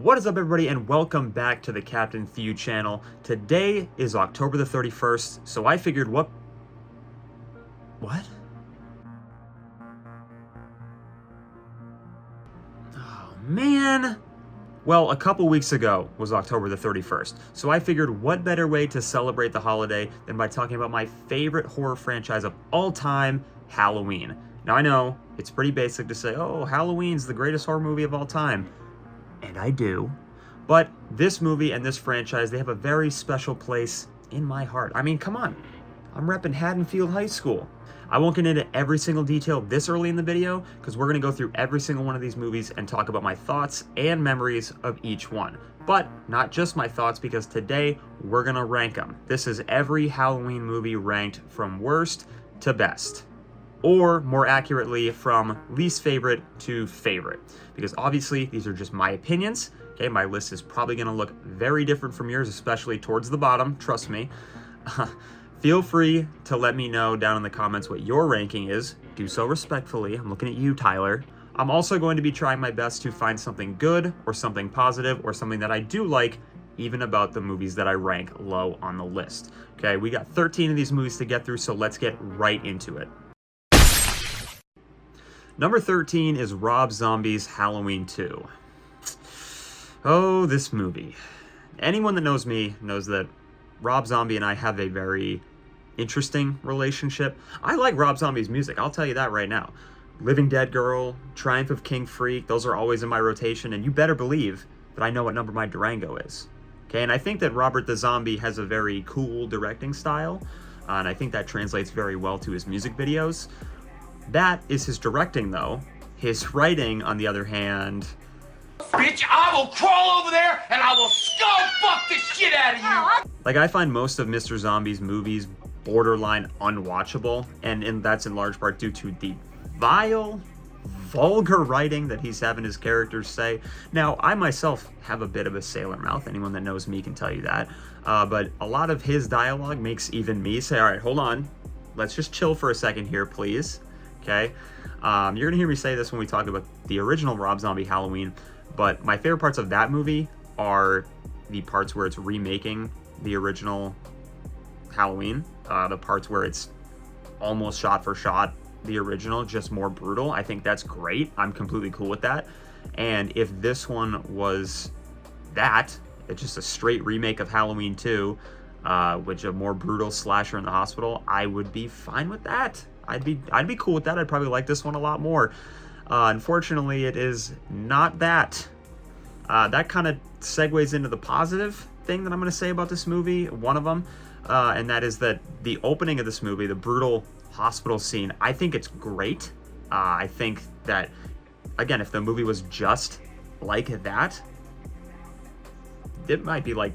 What is up, everybody, and welcome back to the Captain Thew channel. Today is October the 31st, so I figured What? Oh, man. Well, a couple weeks ago was October the 31st, so I figured what better way to celebrate the holiday than by talking about my favorite horror franchise of all time, Halloween. Now, I know it's pretty basic to say, oh, Halloween's the greatest horror movie of all time. And I do. But this movie and this franchise, they have a very special place in my heart. I mean, come on. I'm repping Haddonfield High School. I won't get into every single detail this early in the video, because we're going to go through every single one of these movies and talk about my thoughts and memories of each one. But not just my thoughts, because today we're going to rank them. This is every Halloween movie ranked from worst to best. Or, more accurately, from least favorite to favorite. Because obviously, these are just my opinions. Okay, my list is probably going to look very different from yours, especially towards the bottom, trust me. Feel free to let me know down in the comments what your ranking is. Do so respectfully. I'm looking at you, Tyler. I'm also going to be trying my best to find something good, or something positive, or something that I do like, even about the movies that I rank low on the list. Okay, we got 13 of these movies to get through, so let's get right into it. Number 13 is Rob Zombie's Halloween 2. Oh, this movie. Anyone that knows me knows that Rob Zombie and I have a very interesting relationship. I like Rob Zombie's music, I'll tell you that right now. Living Dead Girl, Triumph of King Freak, those are always in my rotation, and you better believe that I know what number my Durango is. Okay, and I think that Robert the Zombie has a very cool directing style, and I think that translates very well to his music videos. That is his directing, though. His writing, on the other hand... Bitch, I will crawl over there and I will skull fuck the shit out of you! Like, I find most of Mr. Zombie's movies borderline unwatchable, and that's in large part due to the vile, vulgar writing that he's having his characters say. Now, I myself have a bit of a sailor mouth. Anyone that knows me can tell you that. But a lot of his dialogue makes even me say, all right, hold on. Let's just chill for a second here, please. Okay, you're gonna hear me say this when we talk about the original Rob Zombie Halloween, but my favorite parts of that movie are the parts where it's remaking the original Halloween, the parts where it's almost shot for shot the original, just more brutal. I think that's great. I'm completely cool with that. And if this one was that, it's just a straight remake of Halloween 2, which a more brutal slasher in the hospital, I would be fine with that. I'd be cool with that. I'd probably like this one a lot more. Unfortunately, it is not that. That kind of segues into the positive thing that I'm going to say about this movie, one of them, and that is that the opening of this movie, the brutal hospital scene, I think it's great. I think that, again, if the movie was just like that, it might be like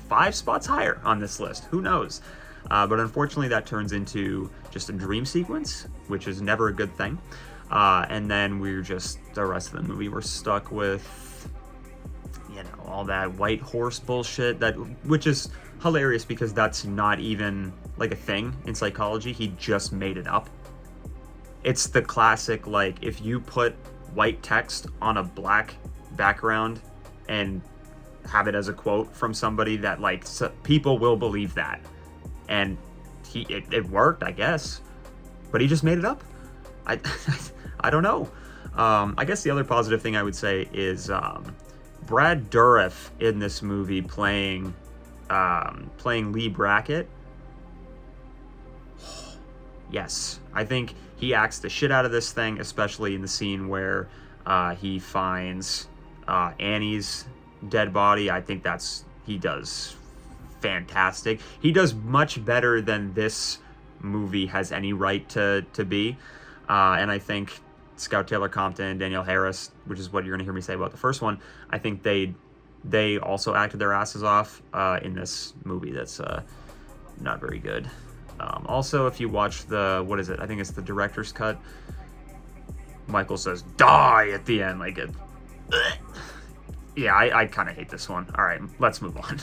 5 spots higher on this list. Who knows? But unfortunately, that turns into just a dream sequence, which is never a good thing. And then the rest of the movie, we're stuck with, you know, all that white horse bullshit, which is hilarious because that's not even like a thing in psychology. He just made it up. It's the classic, like, if you put white text on a black background and have it as a quote from somebody, that, like, people will believe that. And it worked, I guess, but he just made it up. I don't know. I guess the other positive thing I would say is Brad Dourif in this movie playing Lee Brackett. Yes, I think he acts the shit out of this thing, especially in the scene where he finds Annie's dead body. I think he does fantastic. He does much better than this movie has any right to be. And I think Scout Taylor Compton, Danielle Harris, which is what you're going to hear me say about the first one, I think they also acted their asses off in this movie that's not very good. Also, if you watch what is it? I think it's the director's cut. Michael says, "Die" at the end. Like, yeah, I kind of hate this one. All right, let's move on.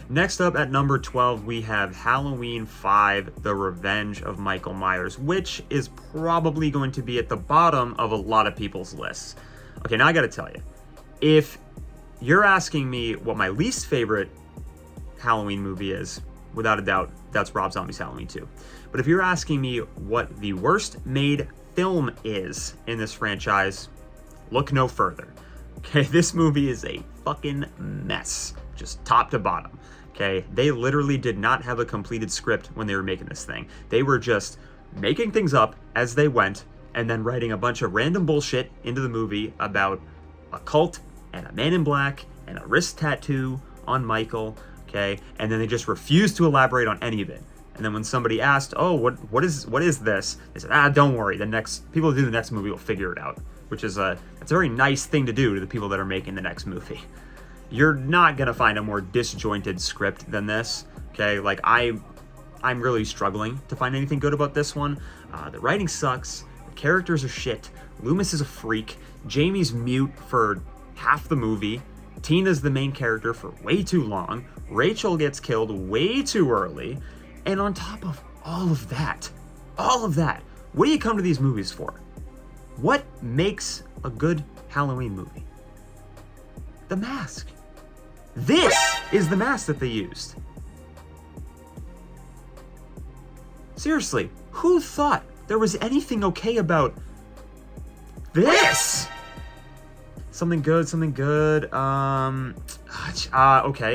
Next up at number 12, we have Halloween 5, The Revenge of Michael Myers, which is probably going to be at the bottom of a lot of people's lists. Okay, now I gotta tell you, If you're asking me what my least favorite Halloween movie is, without a doubt, that's Rob Zombie's Halloween 2. But if you're asking me what the worst made film is in this franchise, look no further. Okay, this movie is a fucking mess, just top to bottom. Okay, they literally did not have a completed script when they were making this thing. They were just making things up as they went, and then writing a bunch of random bullshit into the movie about a cult and a man in black and a wrist tattoo on Michael. Okay, and then they just refused to elaborate on any of it. And then when somebody asked, "Oh, what is this?" They said, "Don't worry. The next people who do the next movie will figure it out." Which is it's a very nice thing to do to the people that are making the next movie. You're not gonna find a more disjointed script than this. Okay, like I'm really struggling to find anything good about this one. The writing sucks. The characters are shit. Loomis is a freak. Jamie's mute for half the movie. Tina's the main character for way too long. Rachel gets killed way too early. And on top of all of that, what do you come to these movies for? What makes a good Halloween movie? The mask. This is the mask that they used. Seriously, who thought there was anything okay about this? Something good. Okay,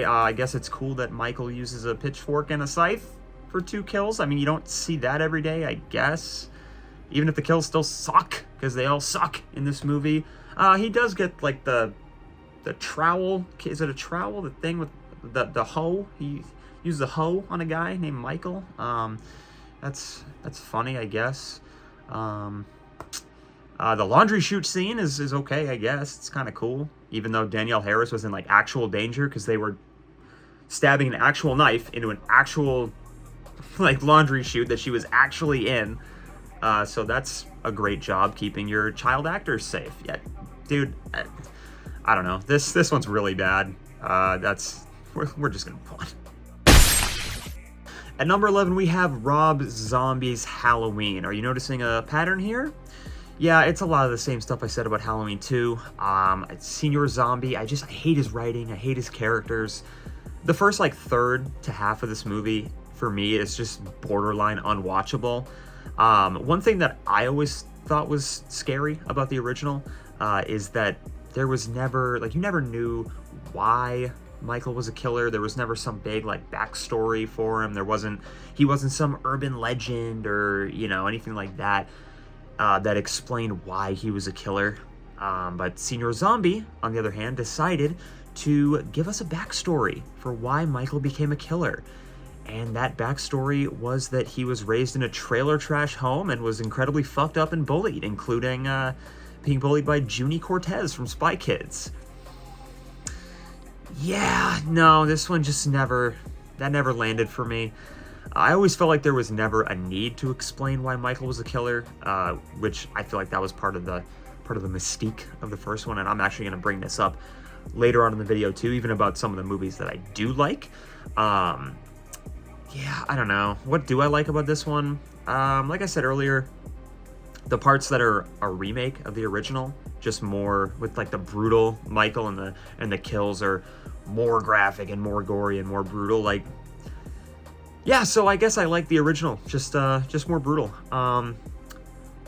I guess it's cool that Michael uses a pitchfork and a scythe for 2 kills. I mean, you don't see that every day, I guess. Even if the kills still suck, because they all suck in this movie. He does get, like, the trowel. Is it a trowel? The thing with the hoe? He used the hoe on a guy named Michael. That's funny, I guess. The laundry chute scene is okay, I guess. It's kind of cool. Even though Danielle Harris was in, like, actual danger, because they were stabbing an actual knife into an actual, like, laundry chute that she was actually in. So that's a great job keeping your child actors safe. Yeah, dude, I don't know. This one's really bad. We're just gonna move on. At number 11, we have Rob Zombie's Halloween. Are you noticing a pattern here? Yeah, it's a lot of the same stuff I said about Halloween 2. Senior Zombie, I hate his writing. I hate his characters. The first, like, third to half of this movie, for me, is just borderline unwatchable. One thing that I always thought was scary about the original is that there was never, like, you never knew why Michael was a killer. There was never some big, like, backstory for him. He wasn't some urban legend or, you know, anything like that that explained why he was a killer. But Senior Zombie, on the other hand, decided to give us a backstory for why Michael became a killer. And that backstory was that he was raised in a trailer trash home and was incredibly fucked up and bullied, including being bullied by Junie Cortez from Spy Kids. Yeah, no, this one just never landed for me. I always felt like there was never a need to explain why Michael was a killer, which I feel like that was part of the mystique of the first one, and I'm actually going to bring this up later on in the video too, even about some of the movies that I do like. Yeah, I don't know. What do I like about this one? Like I said earlier, the parts that are a remake of the original, just more with, like, the brutal Michael and the kills are more graphic and more gory and more brutal. Like, yeah, so I guess I like the original, just more brutal.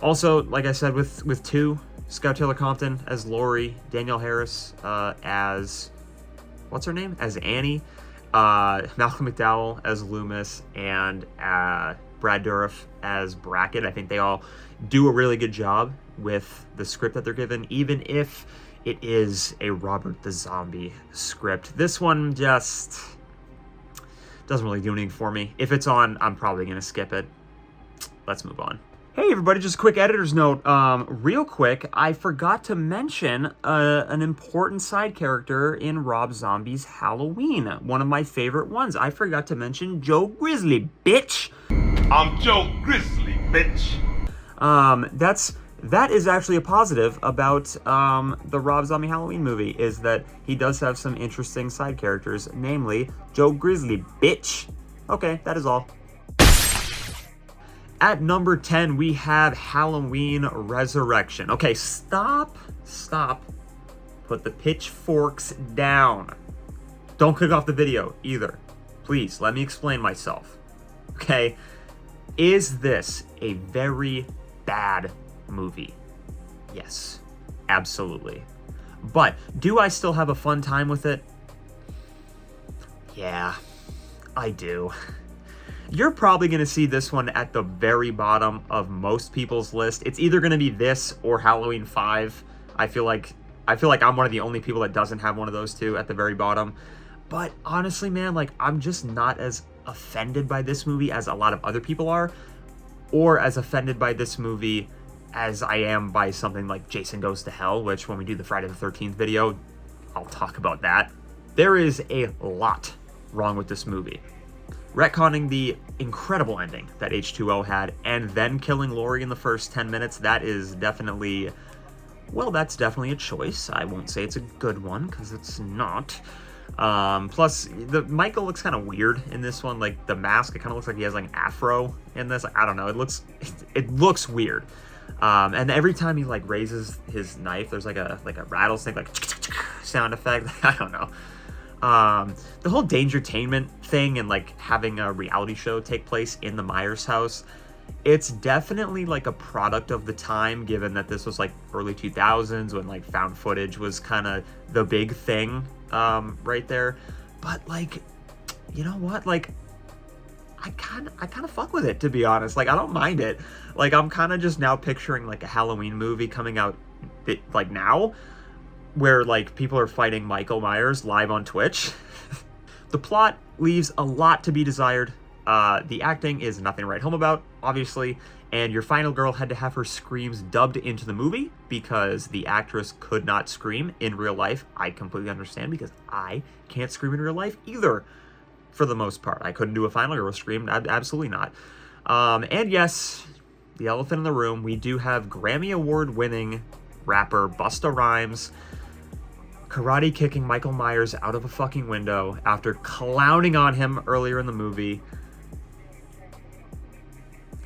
Also, like I said, with 2, Scout Taylor Compton as Lori, Danielle Harris as, what's her name? As Annie. Malcolm McDowell as Loomis, and Brad Dourif as Brackett. I think they all do a really good job with the script that they're given, even if it is a Robert the Zombie script. This one just doesn't really do anything for me. If it's on, I'm probably going to skip it. Let's move on. Hey everybody, just a quick editor's note. Real quick, I forgot to mention an important side character in Rob Zombie's Halloween. One of my favorite ones. I forgot to mention Joe Grizzly, bitch. I'm Joe Grizzly, bitch. That is actually a positive about the Rob Zombie Halloween movie, is that he does have some interesting side characters, namely Joe Grizzly, bitch. Okay, that is all. At number 10, we have Halloween Resurrection. Okay, stop Put the pitchforks down. Don't click off the video either. Please, let me explain myself. Okay? Is this a very bad movie? Yes, absolutely. But do I still have a fun time with it? Yeah, I do. You're probably going to see this one at the very bottom of most people's list. It's either going to be this or Halloween 5. I feel like I'm one of the only people that doesn't have one of those two at the very bottom. But honestly, man, like, I'm just not as offended by this movie as a lot of other people are, or as offended by this movie as I am by something like Jason Goes to Hell, which when we do the Friday the 13th video, I'll talk about that. There is a lot wrong with this movie. Retconning the incredible ending that H2O had and then killing Laurie in the first 10 minutes, that is definitely, well, that's definitely a choice. I won't say it's a good one, because it's not. Plus, Michael looks kind of weird in this one. Like, the mask, it kind of looks like he has like an afro in this. I don't know. It looks weird. And every time he like raises his knife, there's like a rattlesnake like sound effect. I don't know. The whole Dangertainment thing and like having a reality show take place in the Myers house, it's definitely like a product of the time, given that this was like early 2000s when like found footage was kind of the big thing right there. But like, you know what? Like, I kind of fuck with it, to be honest. Like, I don't mind it. Like, I'm kind of just now picturing like a Halloween movie coming out like now, where like people are fighting Michael Myers live on Twitch. The plot leaves a lot to be desired. The acting is nothing to write home about, obviously, and your final girl had to have her screams dubbed into the movie because the actress could not scream in real life. I completely understand, because I can't scream in real life either, for the most part. I couldn't do a final girl scream, absolutely not. And yes, the elephant in the room, we do have Grammy Award-winning rapper Busta Rhymes karate kicking Michael Myers out of a fucking window after clowning on him earlier in the movie.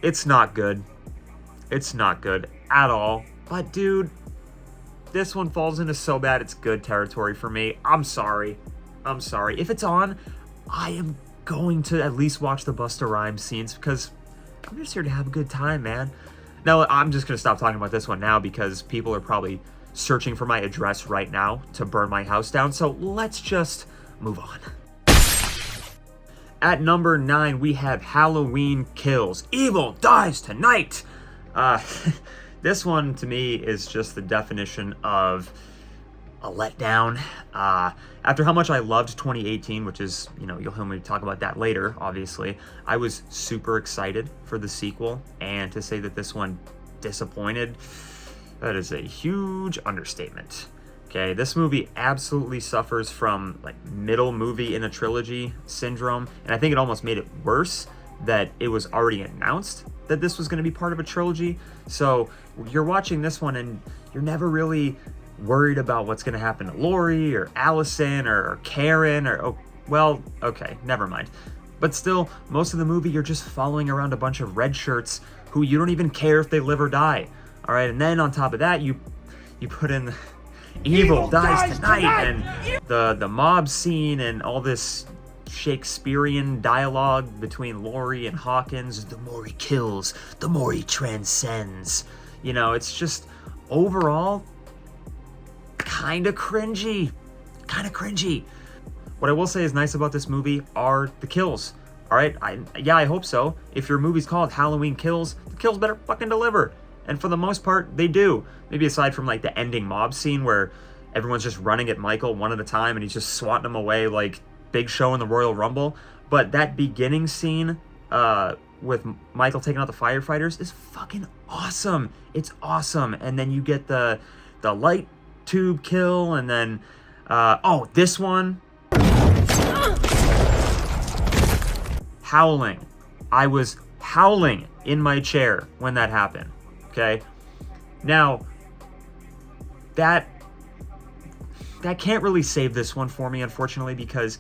It's not good. It's not good at all. But dude, this one falls into so bad it's good territory for me. I'm sorry. If it's on, I am going to at least watch the Busta Rhymes scenes, because I'm just here to have a good time, man. Now, I'm just going to stop talking about this one now, because people are probably searching for my address right now to burn my house down, so let's just move on. At number 9, we have Halloween Kills. Evil dies tonight! This one, to me, is just the definition of a letdown. After how much I loved 2018, which is, you know, you'll hear me talk about that later, obviously, I was super excited for the sequel, and to say that this one disappointed, that is a huge understatement. Okay, this movie absolutely suffers from like middle movie in a trilogy syndrome, and I think it almost made it worse that it was already announced that this was going to be part of a trilogy. So you're watching this one and you're never really worried about what's going to happen to Laurie or Allison or Karen or, oh, well, okay, never mind. But still, most of the movie you're just following around a bunch of red shirts who you don't even care if they live or die. All right, and then on top of that, you put in Evil dies tonight, and the mob scene and all this Shakespearean dialogue between Laurie and Hawkins. The more he kills, the more he transcends. You know, it's just overall kind of cringy. What I will say is nice about this movie are the kills. All right, I hope so. If your movie's called Halloween Kills, the kills better fucking deliver. And for the most part, they do. Maybe aside from like the ending mob scene where everyone's just running at Michael one at a time and he's just swatting them away like Big Show in the Royal Rumble. But that beginning scene with Michael taking out the firefighters is fucking awesome. It's awesome. And then you get the light tube kill, and then this one. Howling. I was howling in my chair when that happened. Okay? Now, that can't really save this one for me, unfortunately, because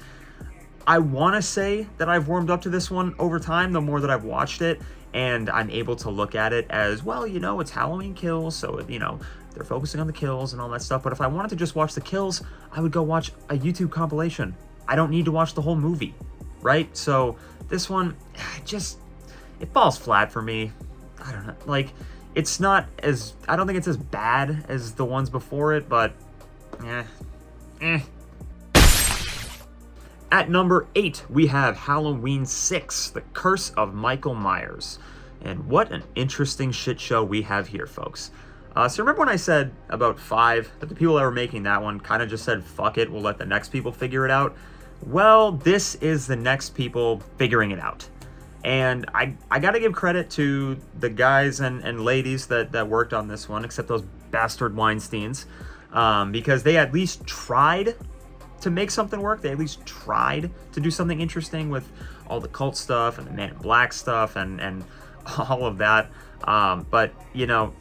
I want to say that I've warmed up to this one over time, the more that I've watched it, and I'm able to look at it as, well, you know, it's Halloween Kills, so, you know, they're focusing on the kills and all that stuff. But if I wanted to just watch the kills, I would go watch a YouTube compilation. I don't need to watch the whole movie, right? So this one, it falls flat for me. I don't know, like, it's not as, I don't think it's as bad as the ones before it, but At number 8, we have Halloween 6, The Curse of Michael Myers. And what an interesting shit show we have here, folks. So remember when I said about 5, that the people that were making that one kind of just said, fuck it, we'll let the next people figure it out? Well, this is the next people figuring it out. And I gotta give credit to the guys and ladies that worked on this one, except those bastard Weinsteins, because they at least tried to make something work. They at least tried to do something interesting with all the cult stuff and the Man in Black stuff and all of that. But, you know,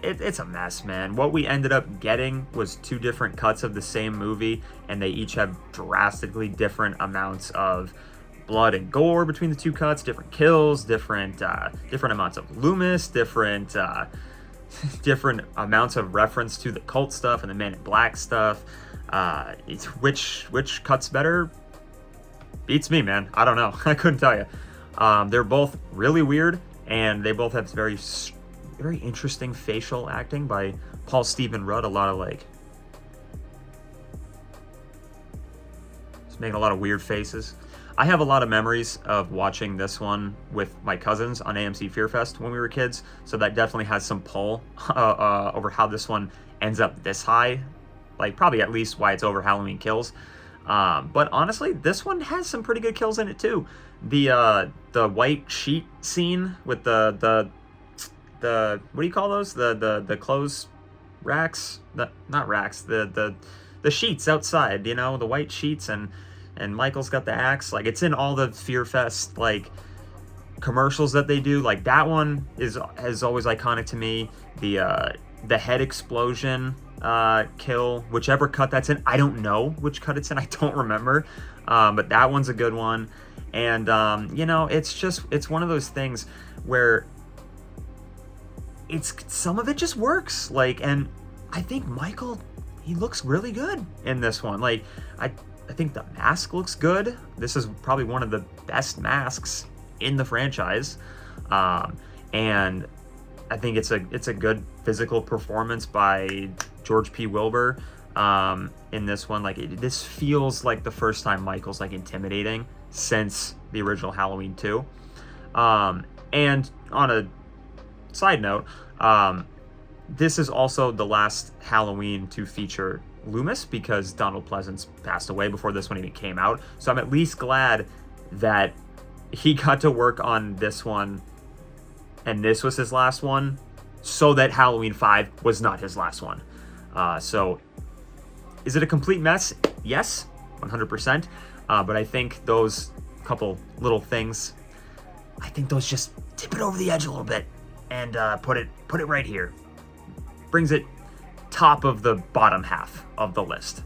it's a mess, man. What we ended up getting was 2 different cuts of the same movie, and they each have drastically different amounts of blood and gore between the 2 cuts, different kills, different amounts of Loomis, different amounts of reference to the cult stuff and the Man in Black stuff. It's which cuts better? Beats me, man. I don't know. I couldn't tell you. They're both really weird, and they both have very interesting facial acting by Paul Stephen Rudd. A lot of, like, just making a lot of weird faces. I have a lot of memories of watching this one with my cousins on AMC Fear Fest when we were kids, so that definitely has some pull over how this one ends up this high. Like, probably at least why it's over Halloween Kills. But honestly, this one has some pretty good kills in it too. The white sheet scene with the what do you call those? The clothes racks? Not racks. The sheets outside. You know, the white sheets, and Michael's got the axe. Like, it's in all the Fear Fest, like, commercials that they do. Like, that one is always iconic to me. The head explosion kill, whichever cut that's in. I don't know which cut it's in. I don't remember. But that one's a good one. And, you know, it's one of those things where some of it just works. Like, and I think Michael, he looks really good in this one. Like, I think the mask looks good. This is probably one of the best masks in the franchise. And I think it's a good physical performance by George P. Wilbur in this one. Like, this feels like the first time Michael's, like, intimidating since the original Halloween 2. And on a side note, this is also the last Halloween to feature Loomis, because Donald Pleasance passed away before this one even came out. So I'm at least glad that he got to work on this one, and this was his last one, so that Halloween 5 was not his last one. So is it a complete mess? Yes, 100%. But I think those couple little things, I think those just tip it over the edge a little bit and put it right here. Brings it top of the bottom half of the list.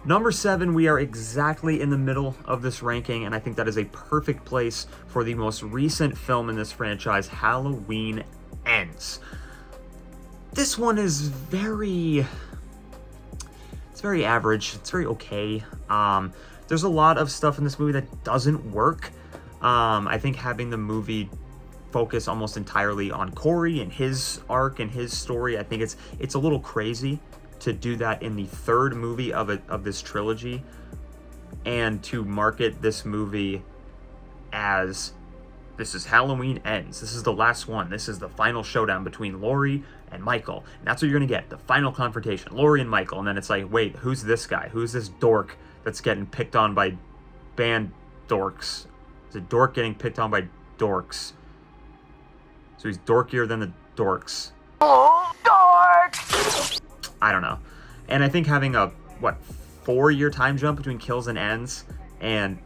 Number 7, we are exactly in the middle of this ranking, and I think that is a perfect place for the most recent film in this franchise, Halloween Ends. This one is very average. It's very okay. There's a lot of stuff in this movie that doesn't work. I think having the movie focus almost entirely on Corey and his arc and his story, I think it's a little crazy to do that in the 3rd movie of this trilogy, and to market this movie as, this is Halloween Ends, this is the last one, this is the final showdown between Laurie and Michael, and that's what you're gonna get, the final confrontation, Laurie and Michael. And then it's like, wait, who's this guy? Who's this dork that's getting picked on by band dorks? Is a dork getting picked on by dorks? So he's dorkier than the dorks. Oh, dork! I don't know. And I think having a, 4-year time jump between kills and ends, and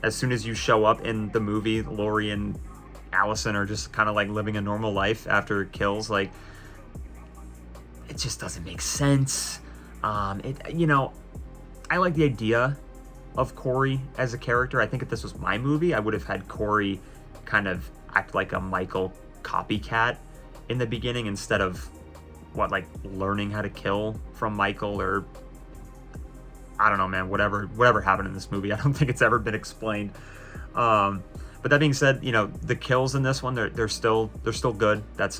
as soon as you show up in the movie, Laurie and Allison are just kind of like living a normal life after kills. Like, it just doesn't make sense. You know, I like the idea of Corey as a character. I think if this was my movie, I would have had Corey kind of act like a Michael copycat in the beginning instead of like learning how to kill from Michael, or I don't know, man, whatever happened in this movie. I don't think it's ever been explained. But that being said, you know, the kills in this one, they're still good. That's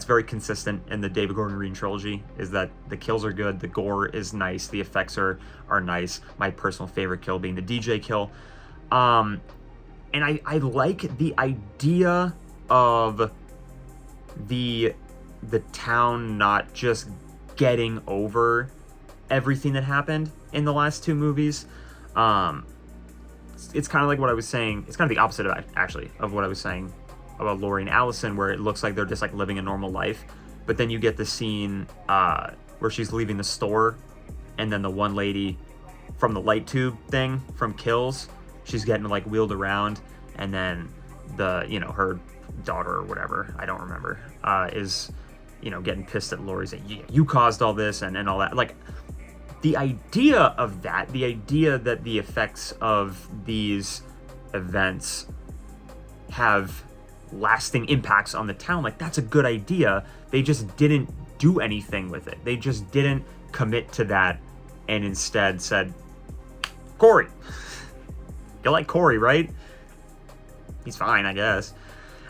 very consistent in the David Gordon Green trilogy, is that the kills are good, the gore is nice, the effects are nice. My personal favorite kill being the DJ kill. And I like the idea of the town not just getting over everything that happened in the last two movies. It's kind of like what I was saying. It's kind of the opposite of what I was saying about Laurie and Allison, where it looks like they're just like living a normal life. But then you get the scene where she's leaving the store, and then the one lady from the light tube thing from Kills, she's getting like wheeled around, and then her daughter or whatever, I don't remember, is getting pissed at Laurie, saying, yeah, you caused all this and all that. Like, the idea of that, the idea that the effects of these events have lasting impacts on the town, like, that's a good idea. They just didn't do anything with it. They just didn't commit to that, and instead said, Corey. You like Corey, right? He's fine, I guess.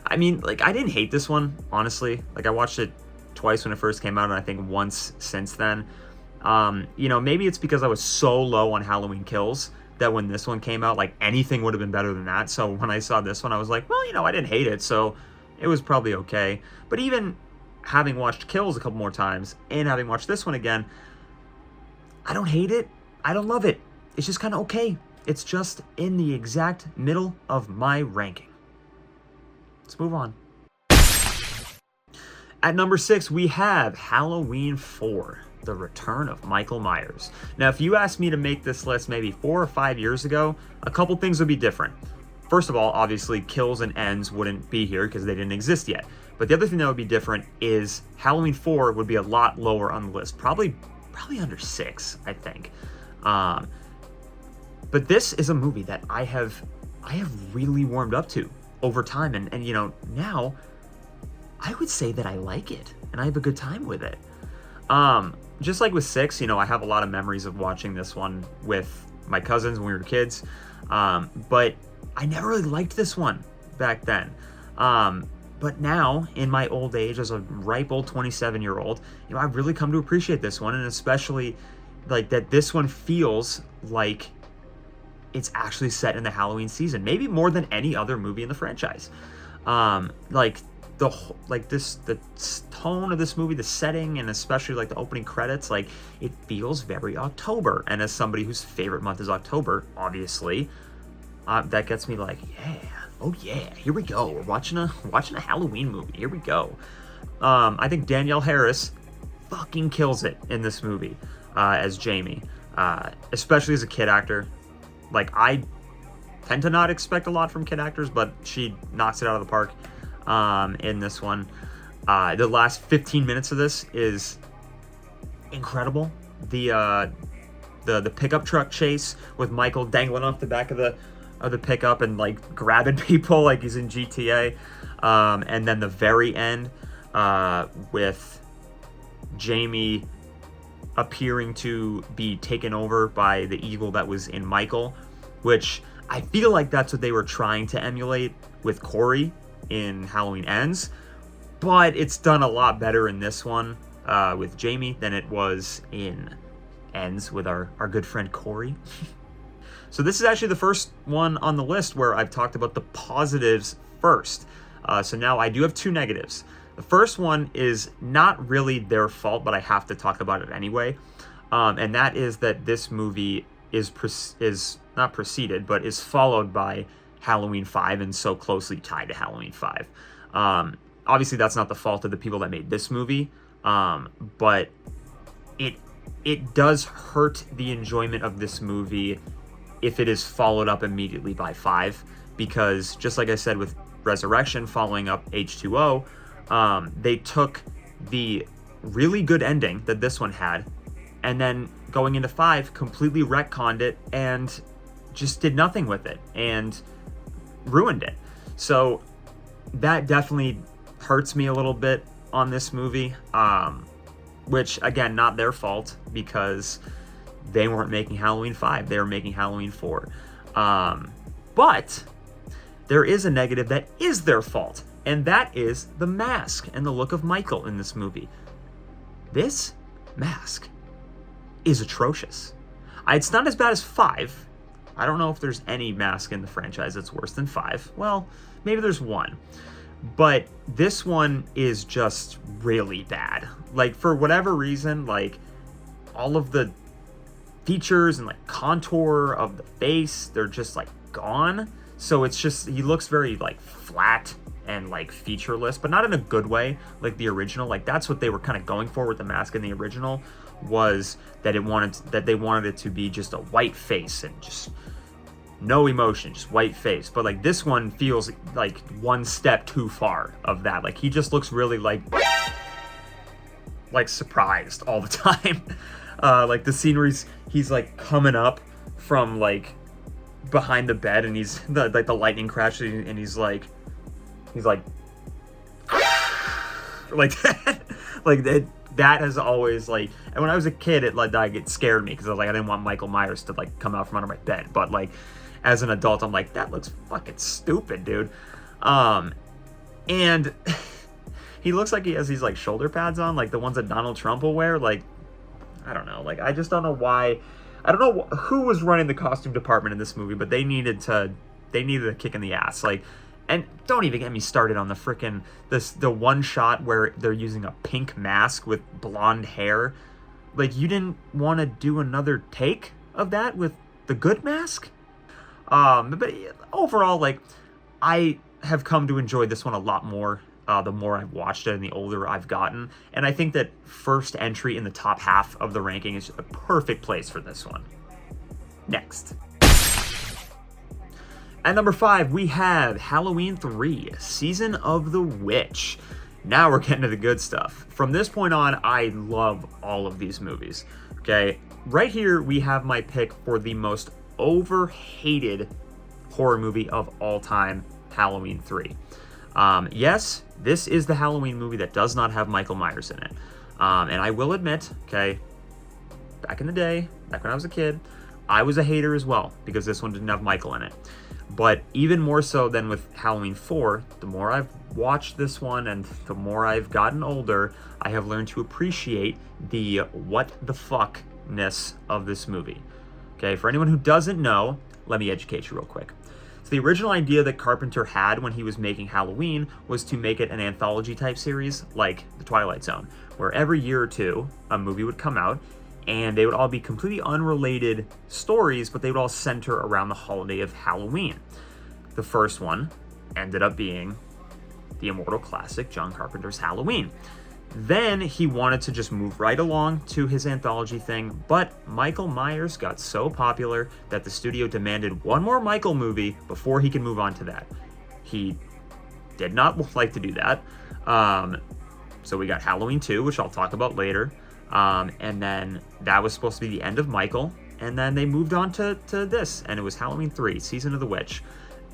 I mean, like, I didn't hate this one, honestly. Like, I watched it twice when it first came out, and I think once since then. Maybe it's because I was so low on Halloween Kills that when this one came out, like, anything would have been better than that. So when I saw this one, I was like, well, I didn't hate it, so it was probably okay. But even having watched Kills a couple more times and having watched this one again, I don't hate it. I don't love it. It's just kind of okay. It's just in the exact middle of my ranking. Let's move on. At number 6, we have Halloween 4, The Return of Michael Myers. Now, if you asked me to make this list maybe 4 or 5 years ago, a couple things would be different. First of all, obviously, Kills and Ends wouldn't be here because they didn't exist yet. But the other thing that would be different is Halloween 4 would be a lot lower on the list. Probably under 6, I think. But this is a movie that I have really warmed up to over time. And now I would say that I like it and I have a good time with it. Just like with 6, I have a lot of memories of watching this one with my cousins when we were kids. But I never really liked this one back then. But now, in my old age, as a ripe old 27-year-old, I've really come to appreciate this one, and especially like that this one feels like it's actually set in the Halloween season, maybe more than any other movie in the franchise. The tone of this movie, the setting, and especially like the opening credits, like it feels very October. And as somebody whose favorite month is October, obviously, that gets me like, yeah, oh yeah, here we go. We're watching a Halloween movie. Here we go. I think Danielle Harris fucking kills it in this movie as Jamie, especially as a kid actor. Like, I tend to not expect a lot from kid actors, but she knocks it out of the park in this one. The last 15 minutes of this is incredible. The pickup truck chase with Michael dangling off the back of the pickup and like grabbing people like he's in GTA, and then the very end with Jamie appearing to be taken over by the evil that was in Michael, which I feel like that's what they were trying to emulate with Corey in Halloween Ends, but it's done a lot better in this one with Jamie than it was in Ends with our good friend Corey. So this is actually the first one on the list where I've talked about the positives first. So now I do have 2 negatives. The first one is not really their fault, but I have to talk about it anyway. And that is that this movie is not preceded, but is followed by Halloween 5 and so closely tied to Halloween 5. Obviously, that's not the fault of the people that made this movie, but it does hurt the enjoyment of this movie if it is followed up immediately by 5, because just like I said with Resurrection following up H2O, they took the really good ending that this one had and then going into 5, completely retconned it and just did nothing with it and ruined it. So that definitely hurts me a little bit on this movie, which, again, not their fault, because they weren't making Halloween 5. They were making Halloween 4. But there is a negative that is their fault, and that is the mask and the look of Michael in this movie. This mask is atrocious. It's not as bad as 5. I don't know if there's any mask in the franchise that's worse than 5. Well, maybe there's one. But this one is just really bad. Like, for whatever reason, like, all of the features and, like, contour of the face, they're just, like, gone. So it's just, he looks very, like, flat and, like, featureless, but not in a good way, like the original. Like, that's what they were kind of going for with the mask in the original, was that they wanted it to be just a white face and just no emotion, just white face. But, like, this one feels like one step too far of that. Like, he just looks really like surprised all the time. Like, the scene where he's like coming up from, like, behind the bed, and he's like the lightning crashes, and he's like like that. Like, that has always, like, and when I was a kid, it scared me, because I was like, I didn't want Michael Myers to, like, come out from under my bed. But, like, as an adult, I'm like, that looks fucking stupid, dude. And he looks like he has these, like, shoulder pads on, like the ones that Donald Trump will wear. Like, I don't know. Like, I just don't know why. I don't know who was running the costume department in this movie, but they needed a kick in the ass. Like, and don't even get me started on the one shot where they're using a pink mask with blonde hair. Like, you didn't want to do another take of that with the good mask? But overall, like, I have come to enjoy this one a lot more the more I've watched it and the older I've gotten. And I think that first entry in the top half of the ranking is a perfect place for this one. Next. At number 5, we have Halloween 3, Season of the Witch. Now we're getting to the good stuff. From this point on, I love all of these movies. Okay, right here we have my pick for the most overhated horror movie of all time, Halloween 3. Yes, this is the Halloween movie that does not have Michael Myers in it. And I will admit, okay, back in the day, back when I was a kid, I was a hater as well, because this one didn't have Michael in it. But even more so than with Halloween 4, the more I've watched this one and the more I've gotten older, I have learned to appreciate the what the fuckness of this movie. Okay, for anyone who doesn't know, let me educate you real quick. So the original idea that Carpenter had when he was making Halloween was to make it an anthology type series like The Twilight Zone, where every year or two a movie would come out, and they would all be completely unrelated stories, but they would all center around the holiday of Halloween. The first one ended up being the immortal classic John Carpenter's Halloween. Then he wanted to just move right along to his anthology thing, but Michael Myers got so popular that the studio demanded one more Michael movie before he could move on to that. He did not like to do that. So we got Halloween 2, which I'll talk about later. And then that was supposed to be the end of Michael. And then they moved on to this, and it was Halloween 3, Season of the Witch.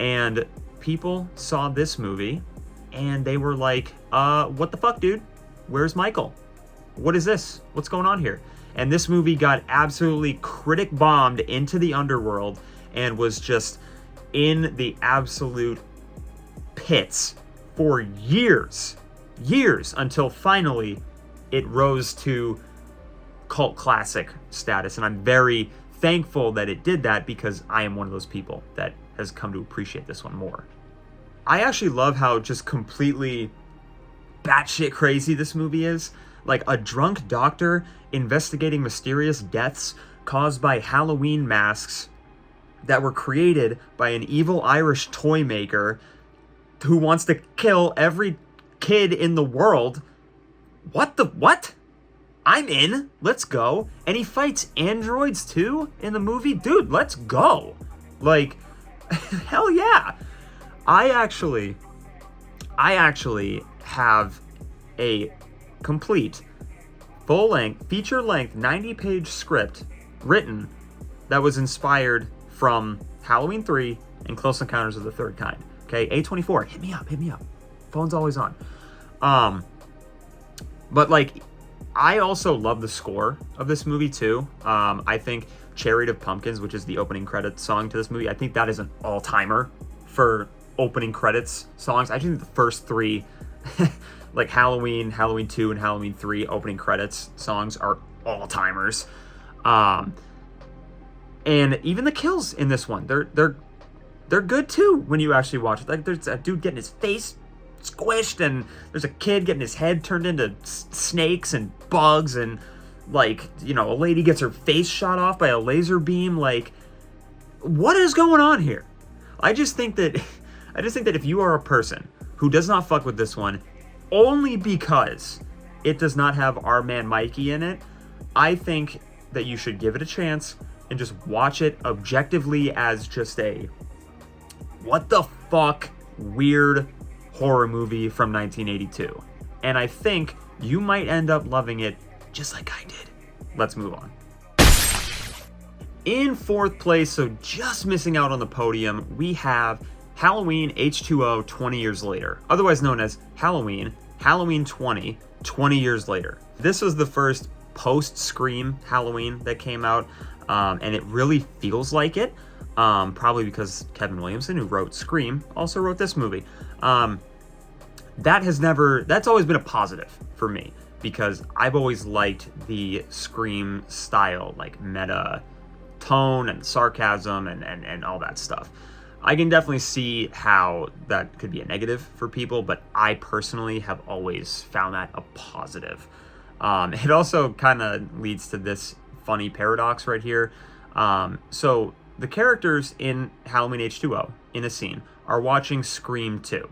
And people saw this movie, and they were like, what the fuck, dude? Where's Michael? What is this? What's going on here? And this movie got absolutely critic bombed into the underworld and was just in the absolute pits for years, until finally it rose to cult classic status. And I'm very thankful that it did that, because I am one of those people that has come to appreciate this one more. I actually love how just completely batshit crazy this movie is. Like, a drunk doctor investigating mysterious deaths caused by Halloween masks that were created by an evil Irish toy maker who wants to kill every kid in the world. What? I'm in. Let's go. And he fights androids too in the movie. Dude, let's go. Like, hell yeah. I actually have a complete full-length, feature-length, 90-page script written that was inspired from Halloween 3 and Close Encounters of the Third Kind. Okay, A24, hit me up. Phone's always on. But like, I also love the score of this movie too. I think Chariot of Pumpkins, which is the opening credits song to this movie, I think that is an all-timer for opening credits songs. I think the first three, like Halloween, Halloween 2, and Halloween 3 opening credits songs are all-timers. And even the kills in this one, they're good too when you actually watch it. Like, there's a dude getting his face squished, and there's a kid getting his head turned into snakes and bugs, and like, you know, a lady gets her face shot off by a laser beam. Like, what is going on here? I just think that if you are a person who does not fuck with this one only because it does not have our man Mikey in it, I think that you should give it a chance and just watch it objectively as just a what the fuck weird horror movie from 1982. And I think you might end up loving it just like I did. Let's move on. In fourth place, so just missing out on the podium, we have Halloween H2O 20 years later, otherwise known as Halloween 20 years later. This was the first post-Scream Halloween that came out, and it really feels like it, probably because Kevin Williamson, who wrote Scream, also wrote this movie. That's always been a positive for me, because I've always liked the Scream style, like meta tone and sarcasm and all that stuff. I can definitely see how that could be a negative for people, but I personally have always found that a positive. It also kind of leads to this funny paradox right here. So the characters in Halloween H2O in a scene are watching Scream 2.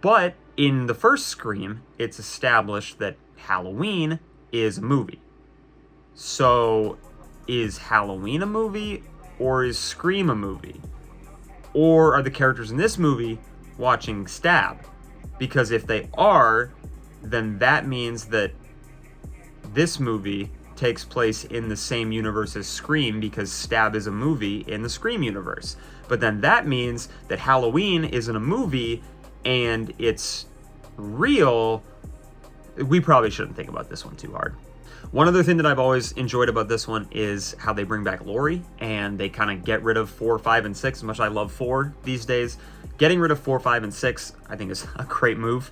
But in the first Scream, it's established that Halloween is a movie. So is Halloween a movie, or is Scream a movie? Or are the characters in this movie watching Stab? Because if they are, then that means that this movie takes place in the same universe as Scream, because Stab is a movie in the Scream universe. But then that means that Halloween isn't a movie and it's real. We probably shouldn't think about this one too hard. One other thing that I've always enjoyed about this one is how they bring back Laurie, and they kind of get rid of 4, 5, and 6, as much as I love 4 these days. Getting rid of 4, 5, and 6, I think, is a great move,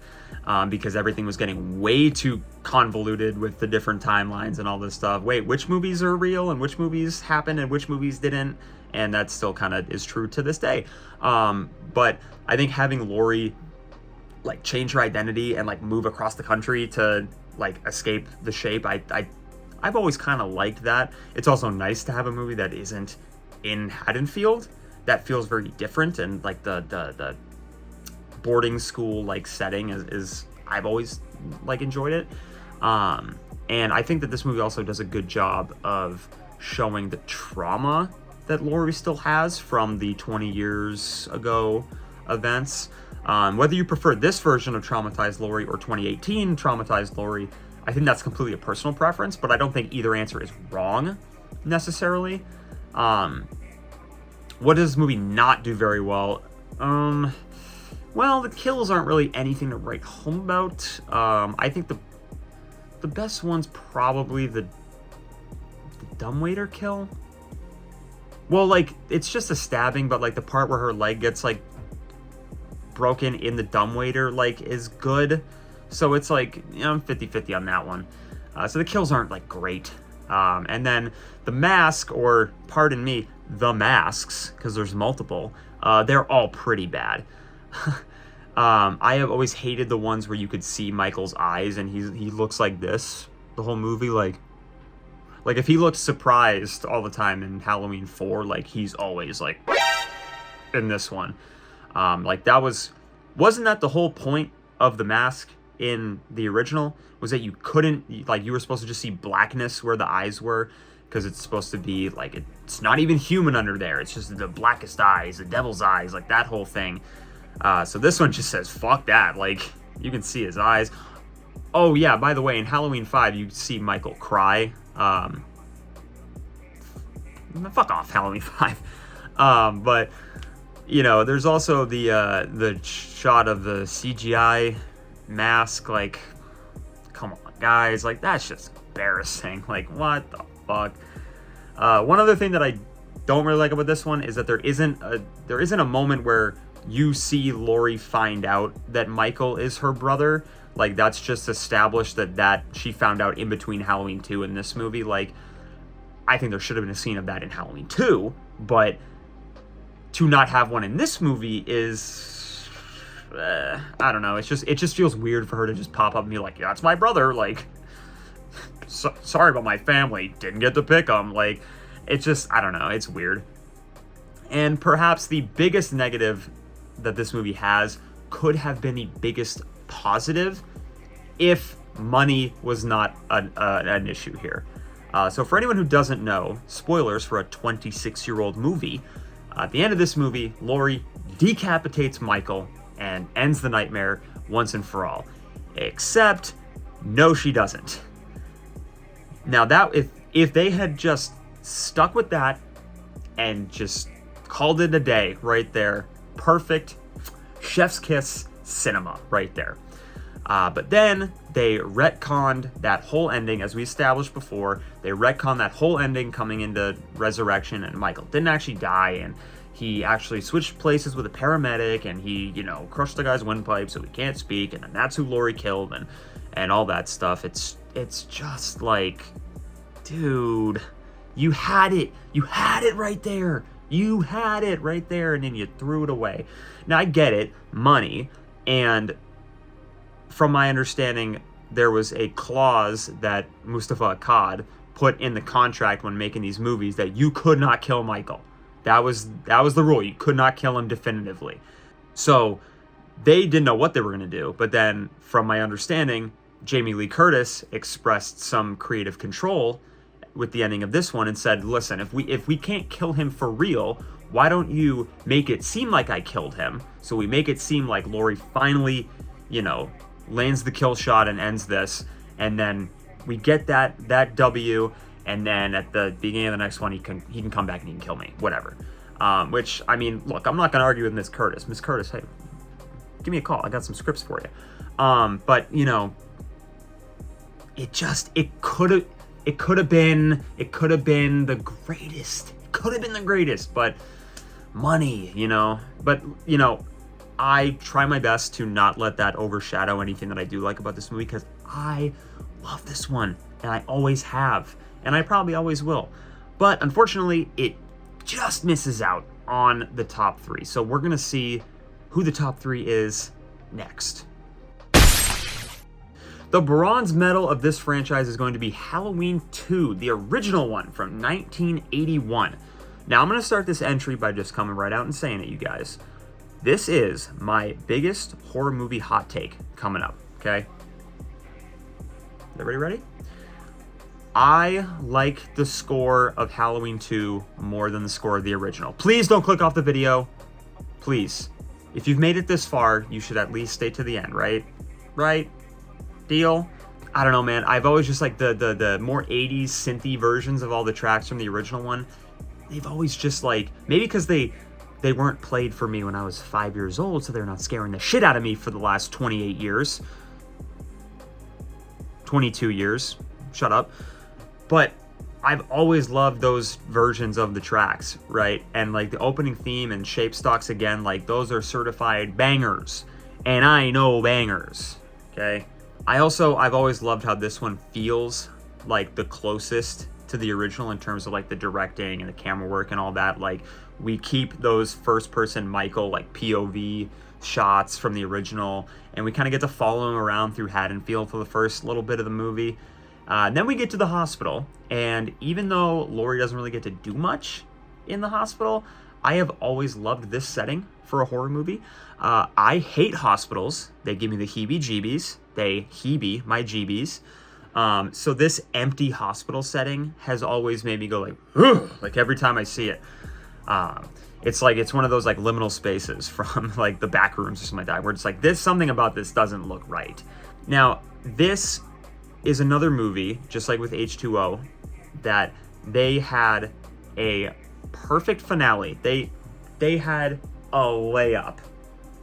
because everything was getting way too convoluted with the different timelines and all this stuff. Wait, which movies are real and which movies happened and which movies didn't? And that still kind of is true to this day. But I think having Laurie like change her identity and like move across the country to like escape the shape, I've always kind of liked that. It's also nice to have a movie that isn't in Haddonfield. That feels very different, and like the boarding school like setting is I've always like enjoyed it. And I think that this movie also does a good job of showing the trauma that Laurie still has from the 20 years ago events. Whether you prefer this version of traumatized Laurie or 2018 traumatized Laurie, I think that's completely a personal preference, but I don't think either answer is wrong necessarily. What does this movie not do very well? Well, the kills aren't really anything to write home about. I think the best one's probably the dumbwaiter kill. Well, like, it's just a stabbing, but like the part where her leg gets like broken in the dumbwaiter like is good. So it's like, you know, I'm 50-50 on that one. So the kills aren't like great. And then the mask, or pardon me, the masks, because there's multiple, they're all pretty bad. I have always hated the ones where you could see Michael's eyes and he looks like this the whole movie. Like if he looked surprised all the time in Halloween 4, like he's always like in this one. Like that wasn't that the whole point of the mask in the original? Was that you couldn't, like, you were supposed to just see blackness where the eyes were, because it's supposed to be like, it's not even human under there, it's just the blackest eyes, the devil's eyes, like that whole thing. So this one just says fuck that, like you can see his eyes. Oh, yeah, by the way, in Halloween 5, you see Michael cry. Fuck off, Halloween 5. But, you know, there's also the shot of the CGI mask. Like, come on, guys. Like, that's just embarrassing. Like, what the fuck? One other thing that I don't really like about this one is that there isn't a moment where you see Laurie find out that Michael is her brother. Like, that's just established that she found out in between Halloween 2 and this movie. Like, I think there should have been a scene of that in Halloween 2, but to not have one in this movie is, I don't know. It just feels weird for her to just pop up and be like, yeah, that's my brother. Like, sorry about my family. Didn't get to pick them. Like, it's just, I don't know. It's weird. And perhaps the biggest negative that this movie has could have been the biggest positive if money was not an issue here. So for anyone who doesn't know, spoilers for a 26-year-old movie, at the end of this movie, Laurie decapitates Michael and ends the nightmare once and for all. Except, no, she doesn't. Now, that if they had just stuck with that and just called it a day right there, perfect, chef's kiss cinema right there. But then they retconned that whole ending, as we established before. They retconned that whole ending coming into Resurrection, and Michael didn't actually die, and he actually switched places with a paramedic, and he, you know, crushed the guy's windpipe so he can't speak, and then that's who Laurie killed, and all that stuff. It's just like, dude, you had it right there. You had it right there, and then you threw it away. Now, I get it, money, and from my understanding, there was a clause that Mustafa Akkad put in the contract when making these movies that you could not kill Michael. That was the rule. You could not kill him definitively. So they didn't know what they were going to do. But then, from my understanding, Jamie Lee Curtis expressed some creative control with the ending of this one and said, listen, if we can't kill him for real, why don't you make it seem like I killed him? So we make it seem like Laurie finally, you know, lands the kill shot and ends this, and then we get that W, and then at the beginning of the next one he can come back and he can kill me, whatever. Which, I mean, look, I'm not gonna argue with Miss Curtis. Miss Curtis, hey, give me a call. I got some scripts for you. But you know, it could have been the greatest. It could have been the greatest, but money, you know. But you know, I try my best to not let that overshadow anything that I do like about this movie, because I love this one, and I always have, and I probably always will. But unfortunately, it just misses out on the top 3. So we're going to see who the top 3 is next. The bronze medal of this franchise is going to be Halloween 2, the original one from 1981. Now, I'm going to start this entry by just coming right out and saying it, you guys. This is my biggest horror movie hot take coming up, okay? Everybody ready? I like the score of Halloween 2 more than the score of the original. Please don't click off the video. Please. If you've made it this far, you should at least stay to the end, right? Right? Deal? I don't know, man. I've always just like the more 80s synthy versions of all the tracks from the original one. They've always just like, maybe because they weren't played for me when I was 5 years old, so they're not scaring the shit out of me for the last 28 years. 22 years. Shut up. But I've always loved those versions of the tracks, right? And like the opening theme and Shape Stocks again, like those are certified bangers. And I know bangers, okay? I've always loved how this one feels like the closest to the original in terms of like the directing and the camera work and all that. Like, we keep those first-person Michael, like, POV shots from the original, and we kind of get to follow him around through Haddonfield for the first little bit of the movie. Then we get to the hospital, and even though Laurie doesn't really get to do much in the hospital, I have always loved this setting for a horror movie. I hate hospitals. They give me the heebie-jeebies. They heebie my jeebies. So this empty hospital setting has always made me go like, ugh, like every time I see it. It's like, it's one of those like liminal spaces from like the back rooms or something like that, where it's like, there's something about this doesn't look right. Now, this is another movie, just like with H2O, that they had a perfect finale. They had a layup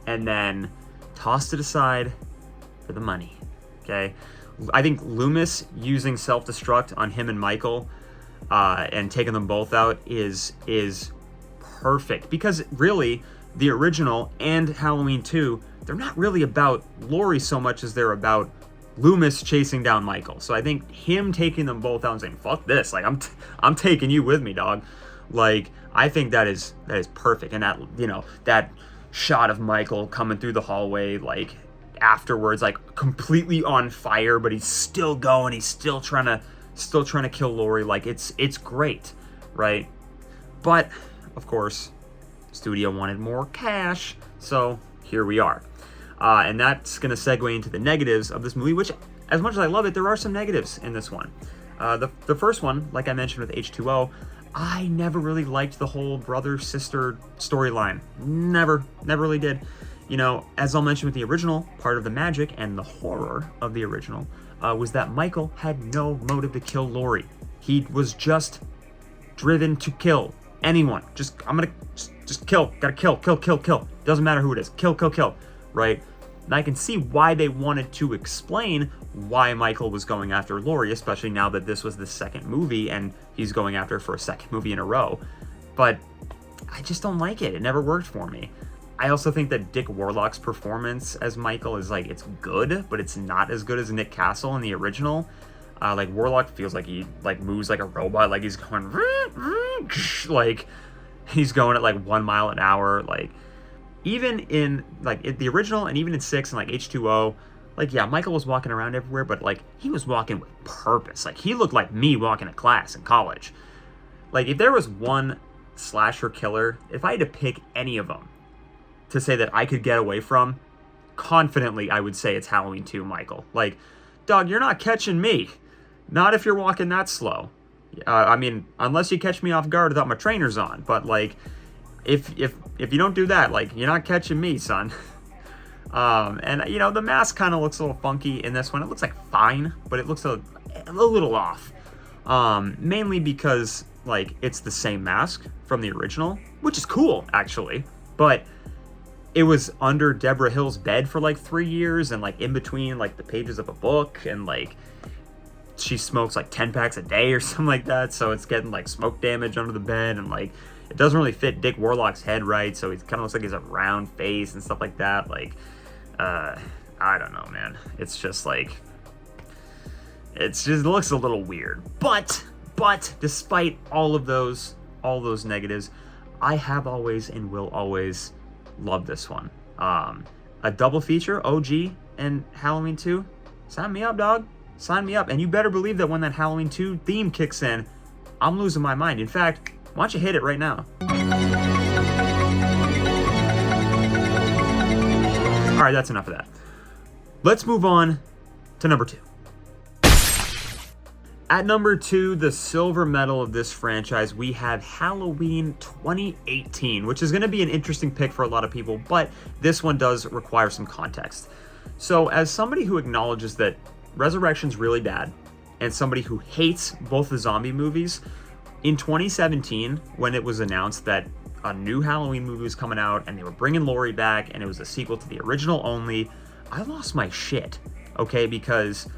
and then tossed it aside for the money. Okay, I think Loomis using self-destruct on him and Michael and taking them both out is perfect, because really the original and Halloween 2, they're not really about Laurie so much as they're about Loomis chasing down Michael. So I think him taking them both out and saying, fuck this, like I'm taking you with me, dog. Like, I think that is perfect. And that, you know, that shot of Michael coming through the hallway, like afterwards, like completely on fire, but he's still going, he's still trying to kill Laurie. Like, it's great, right? But of course, studio wanted more cash, so here we are. And that's going to segue into the negatives of this movie, which, as much as I love it, there are some negatives in this one. The first one, like I mentioned with H2O, I never really liked the whole brother-sister storyline. Never really did. You know, as I'll mention with the original, part of the magic and the horror of the original was that Michael had no motive to kill Laurie. He was just driven to kill anyone. I'm gonna just kill. Gotta kill. Doesn't matter who it is. Kill. Right? And I can see why they wanted to explain why Michael was going after Laurie, especially now that this was the second movie and he's going after her for a second movie in a row. But I just don't like it. It never worked for me. I also think that Dick Warlock's performance as Michael is, like, it's good, but it's not as good as Nick Castle in the original. Like, Warlock feels like he, like, moves like a robot, like he's going, like, he's going at, like, 1 mile an hour. Like, even in, like, the original and even in 6 and, like, H2O, like, yeah, Michael was walking around everywhere, but, like, he was walking with purpose. Like, he looked like me walking to class in college. Like, if there was one slasher killer, if I had to pick any of them to say that I could get away from, confidently I would say it's Halloween 2 Michael. Like, dog, you're not catching me. Not if you're walking that slow. I mean, unless you catch me off guard without my trainers on. But, like, if you don't do that, like, you're not catching me, son. And, you know, the mask kind of looks a little funky in this one. It looks like fine, but it looks a little off. Mainly because, like, it's the same mask from the original, which is cool, actually. But it was under Deborah Hill's bed for, like, 3 years, and, like, in between, like, the pages of a book, and, like, she smokes, like, 10 packs a day or something like that, so it's getting, like, smoke damage under the bed, and, like, it doesn't really fit Dick Warlock's head right, so it kind of looks like he has a round face and stuff like that. Like, I don't know, man. It's just, like, it looks a little weird. But, despite all those negatives, I have always and will always love this one. A double feature, OG and Halloween 2, sign me up, dog. Sign me up. And you better believe that when that Halloween 2 theme kicks in, I'm losing my mind. In fact, why don't you hit it right now? All right, that's enough of that. Let's move on to number 2. At number 2, the silver medal of this franchise, we have Halloween 2018, which is going to be an interesting pick for a lot of people, but this one does require some context. So, as somebody who acknowledges that Resurrection's really bad, and somebody who hates both the zombie movies, in 2017, when it was announced that a new Halloween movie was coming out and they were bringing Laurie back and it was a sequel to the original only, I lost my shit, okay? Because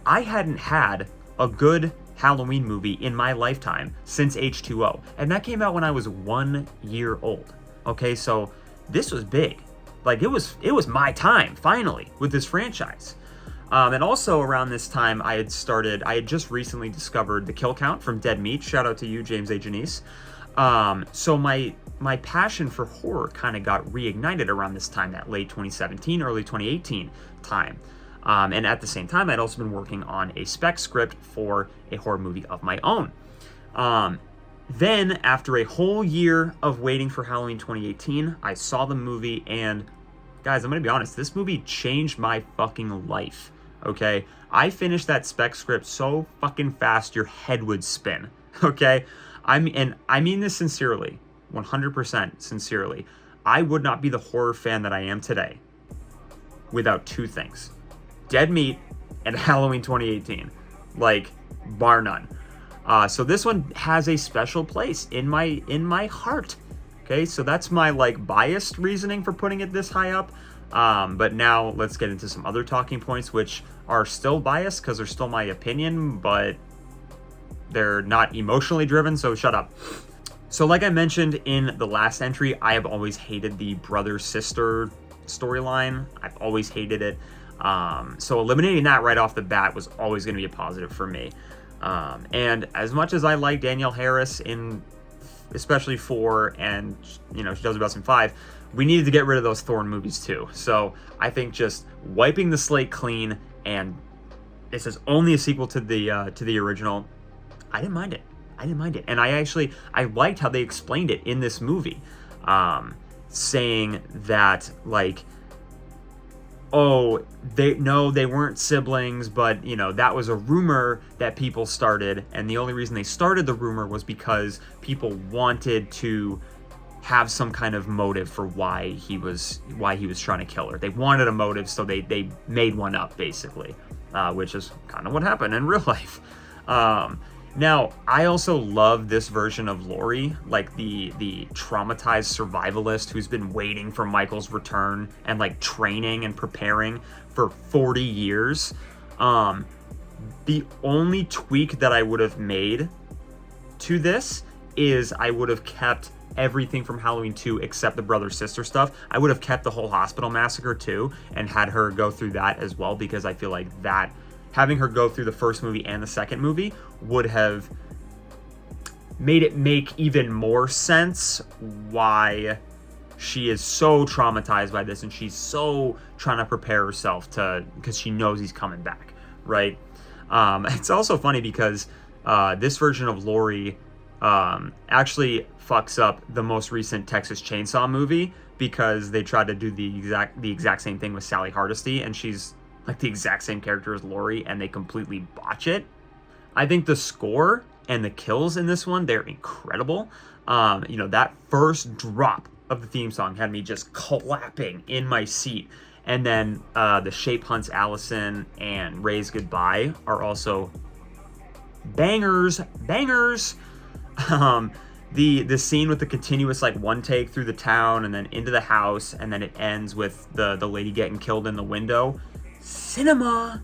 I hadn't had a good Halloween movie in my lifetime since H2O. And that came out when I was 1 year old, okay? So this was big. Like, it was my time, finally, with this franchise. And also around this time, I had just recently discovered The Kill Count from Dead Meat. Shout out to you, James A. Janice. So my passion for horror kind of got reignited around this time, that late 2017, early 2018 time. And at the same time, I'd also been working on a spec script for a horror movie of my own. Then, after a whole year of waiting for Halloween 2018, I saw the movie, and guys, I'm going to be honest, this movie changed my fucking life. Okay, I finished that spec script so fucking fast your head would spin. Okay, I mean this sincerely, 100% sincerely. I would not be the horror fan that I am today without two things. Dead Meat, and Halloween 2018, like bar none. So this one has a special place in my heart. Okay, so that's my like biased reasoning for putting it this high up. But now let's get into some other talking points, which are still biased because they're still my opinion, but they're not emotionally driven, so shut up. So like I mentioned in the last entry, I have always hated the brother-sister storyline. I've always hated it. So eliminating that right off the bat was always going to be a positive for me. And as much as I like Danielle Harris in especially 4 and, you know, she does her best in 5, we needed to get rid of those Thorn movies too. So I think just wiping the slate clean, and this is only a sequel to the original, I didn't mind it. And I liked how they explained it in this movie, saying that like, oh, they weren't siblings, but you know, that was a rumor that people started, and the only reason they started the rumor was because people wanted to have some kind of motive for why he was trying to kill her. They wanted a motive, so they made one up basically, which is kind of what happened in real life. Now, I also love this version of Laurie, like the traumatized survivalist who's been waiting for Michael's return and like training and preparing for 40 years. The only tweak that I would have made to this is I would have kept everything from Halloween 2 except the brother-sister stuff. I would have kept the whole hospital massacre too and had her go through that as well, because I feel like that, having her go through the first movie and the second movie would have made it make even more sense why she is so traumatized by this and she's so trying to prepare herself because she knows he's coming back, right? It's also funny because this version of Laurie actually fucks up the most recent Texas Chainsaw movie, because they tried to do the exact same thing with Sally Hardesty, and she's like the exact same character as Laurie, and they completely botch it. I think the score and the kills in this one, they're incredible. You know, that first drop of the theme song had me just clapping in my seat. And then the Shape Hunts Allison and Ray's Goodbye are also bangers. The scene with the continuous like one take through the town and then into the house, and then it ends with the lady getting killed in the window. Cinema.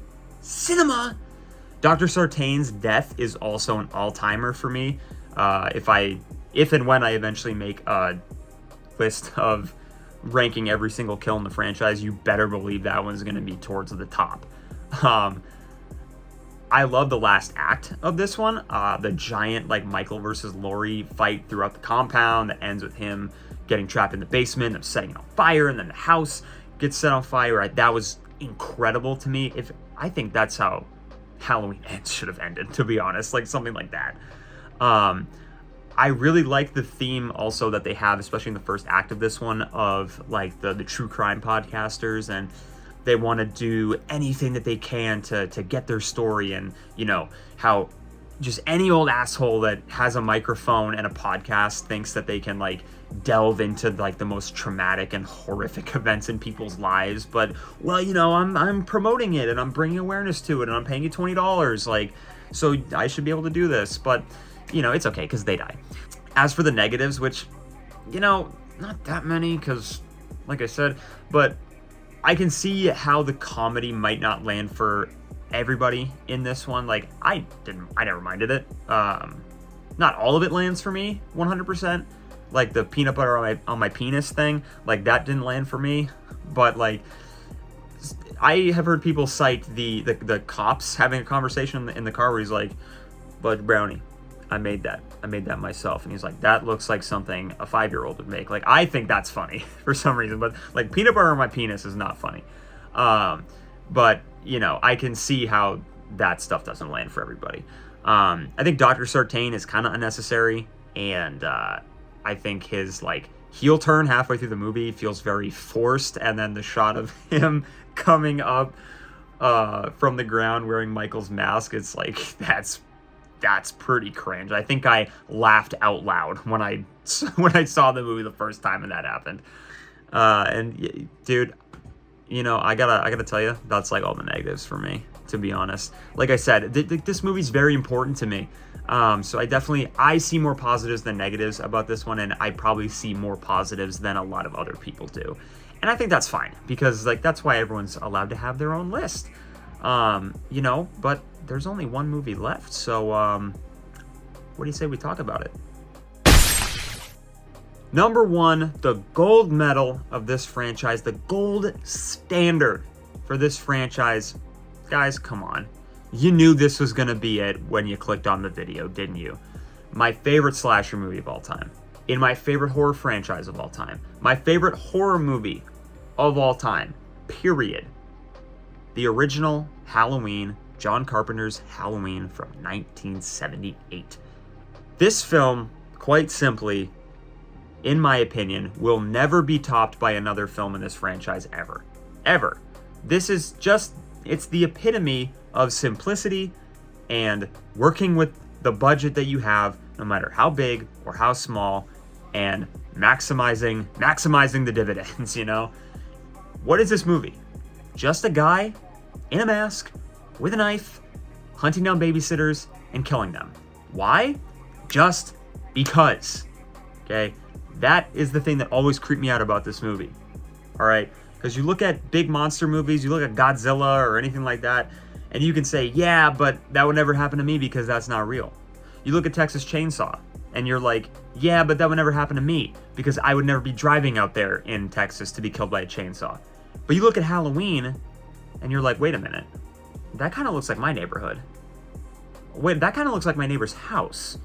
Dr. Sartain's death is also an all-timer for me. If and when I eventually make a list of ranking every single kill in the franchise, you better believe that one's going to be towards the top. I love the last act of this one, the giant like Michael versus Laurie fight throughout the compound that ends with him getting trapped in the basement, them setting it on fire, and then the house gets set on fire. That was incredible to me. I think that's how Halloween Ends should have ended, to be honest, like something like that. I really like the theme also that they have, especially in the first act of this one, of like the true crime podcasters, and they want to do anything that they can to get their story, and you know how just any old asshole that has a microphone and a podcast thinks that they can like delve into like the most traumatic and horrific events in people's lives, but well, you know, I'm promoting it and I'm bringing awareness to it and I'm paying you $20, like, so I should be able to do this. But you know, it's okay because they die. As for the negatives, which, you know, not that many, because like I said, but I can see how the comedy might not land for everybody in this one. Like I never minded it. Not all of it lands for me 100%. Like the peanut butter on my penis thing, like that didn't land for me. But like, I have heard people cite the cops having a conversation in the car where he's like, "Bud Brownie, I made that myself," and he's like, "That looks like something a 5-year-old would make." Like, I think that's funny for some reason, but like peanut butter on my penis is not funny. But you know, I can see how that stuff doesn't land for everybody. I think Dr. Sartain is kind of unnecessary, and I think his like heel turn halfway through the movie feels very forced, and then the shot of him coming up from the ground wearing Michael's mask, it's like that's pretty cringe. I think I laughed out loud when I saw the movie the first time and that happened. And dude, you know, I gotta tell you, that's like all the negatives for me, to be honest. Like I said, this movie's very important to me. So I see more positives than negatives about this one, and I probably see more positives than a lot of other people do. And I think that's fine, because like that's why everyone's allowed to have their own list. You know, but there's only one movie left, so what do you say we talk about it? Number one, the gold medal of this franchise, the gold standard for this franchise. Guys, come on. You knew this was going to be it when you clicked on the video, didn't you? My favorite slasher movie of all time. In my favorite horror franchise of all time. My favorite horror movie of all time. Period. The original Halloween, John Carpenter's Halloween from 1978. This film, quite simply, in my opinion, will never be topped by another film in this franchise ever. Ever. This is just, it's the epitome of simplicity and working with the budget that you have, no matter how big or how small, and maximizing the dividends, you know? What is this movie? Just a guy in a mask with a knife hunting down babysitters and killing them. Why? Just because. Okay? That is the thing that always creeped me out about this movie. All right? Because you look at big monster movies, you look at Godzilla or anything like that, and you can say, yeah, but that would never happen to me because that's not real. You look at Texas Chainsaw, and you're like, yeah, but that would never happen to me because I would never be driving out there in Texas to be killed by a chainsaw. But you look at Halloween, and you're like, wait a minute. That kind of looks like my neighborhood. Wait, that kind of looks like my neighbor's house.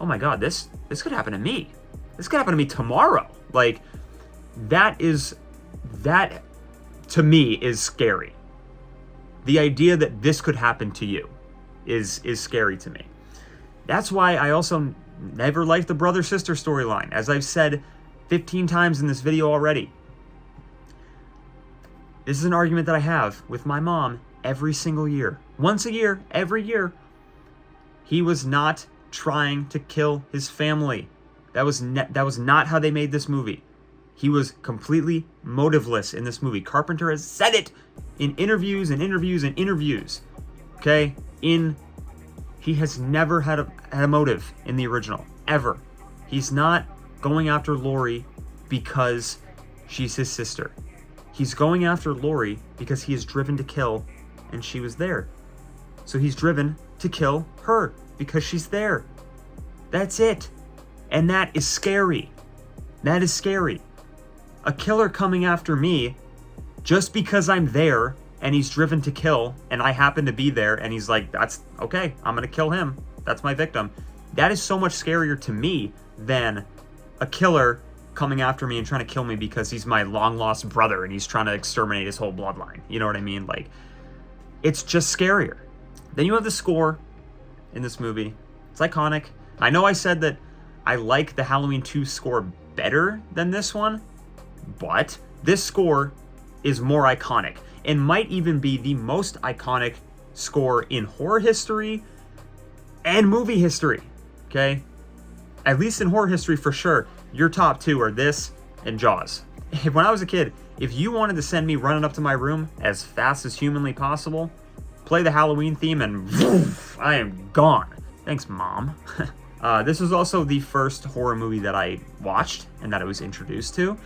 Oh my God, this could happen to me. This could happen to me tomorrow. Like, that to me is scary. The idea that this could happen to you is scary to me. That's why I also never liked the brother-sister storyline, as I've said 15 times in this video already. This is an argument that I have with my mom every single year. Once a year, every year. He was not trying to kill his family. That was not how they made this movie. He was completely motiveless in this movie. Carpenter has said it in interviews and interviews and interviews. Okay? He has never had a motive in the original. Ever. He's not going after Laurie because she's his sister. He's going after Laurie because he is driven to kill, and she was there. So he's driven to kill her because she's there. That's it. And that is scary. That is scary. A killer coming after me just because I'm there and he's driven to kill and I happen to be there and he's like, that's okay, I'm gonna kill him. That's my victim. That is so much scarier to me than a killer coming after me and trying to kill me because he's my long lost brother and he's trying to exterminate his whole bloodline. You know what I mean? Like, it's just scarier. Then you have the score in this movie. It's iconic. I know I said that I like the Halloween 2 score better than this one, but this score is more iconic and might even be the most iconic score in horror history and movie history, okay? At least in horror history for sure. Your top two are this and Jaws. When I was a kid, if you wanted to send me running up to my room as fast as humanly possible, play the Halloween theme and woof, I am gone. Thanks, Mom. This was also the first horror movie that I watched and that I was introduced to.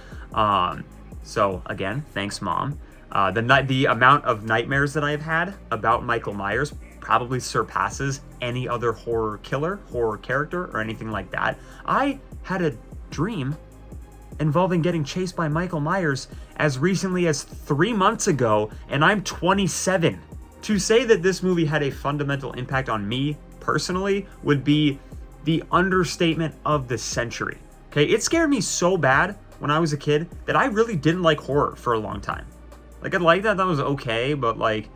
So again, thanks, Mom. The amount of nightmares that I've had about Michael Myers probably surpasses any other horror killer, horror character, or anything like that. I had a dream involving getting chased by Michael Myers as recently as 3 months ago, and I'm 27. To say that this movie had a fundamental impact on me personally would be the understatement of the century. Okay, it scared me so bad when I was a kid that I really didn't like horror for a long time. Like, I liked that was okay, but like,